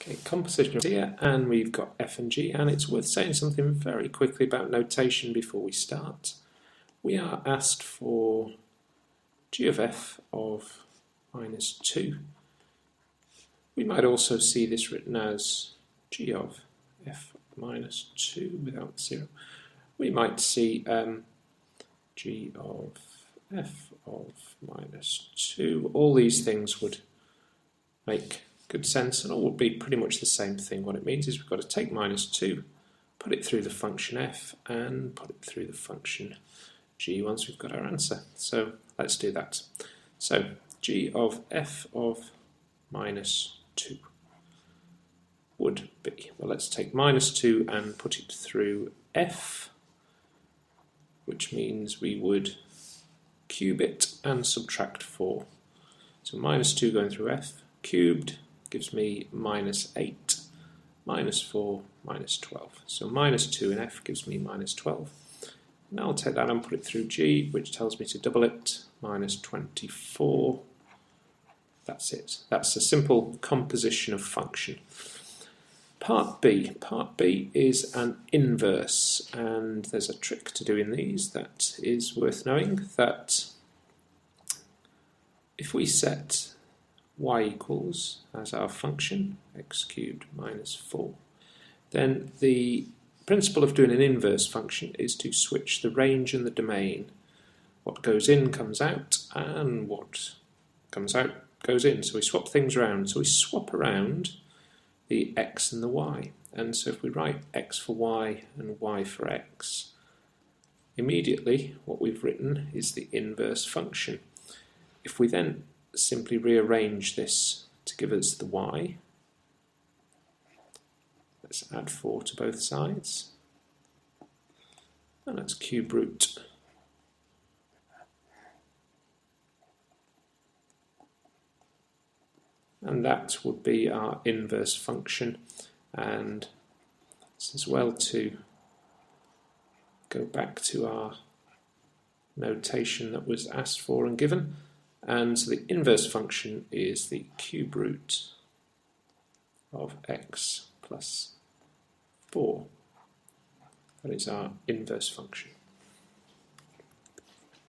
Okay, composition here, and we've got f and g, and it's worth saying something very quickly about notation before we start. We are asked for g of f of minus 2. We might also see this written as g of f minus 2 without 0. We might see g of f of minus 2. All these things would make good sense and all would be pretty much the same thing. What it means is we've got to take minus 2, put it through the function f, and put it through the function g once we've got our answer. So let's do that. So g of f of minus 2 would be, well, let's take minus 2 and put it through f, which means we would cube it and subtract 4. So minus 2 going through f cubed gives me minus 8, minus 4, minus 12. So minus 2 in f gives me minus 12. Now I'll take that and put it through g, which tells me to double it, minus 24. That's it. That's a simple composition of function. Part B. Part B is an inverse, and there's a trick to doing these that is worth knowing, that if we set y equals as our function, x cubed minus 4, then the principle of doing an inverse function is to switch the range and the domain. What goes in comes out, and what comes out goes in. So we swap things around. So we swap around the x and the y. And so if we write x for y and y for x, immediately what we've written is the inverse function. If we then simply rearrange this to give us the y, let's add 4 to both sides, and let's cube root. And that would be our inverse function. And this is well to go back to our notation that was asked for and given. And so the inverse function is the cube root of x plus 4. That is our inverse function.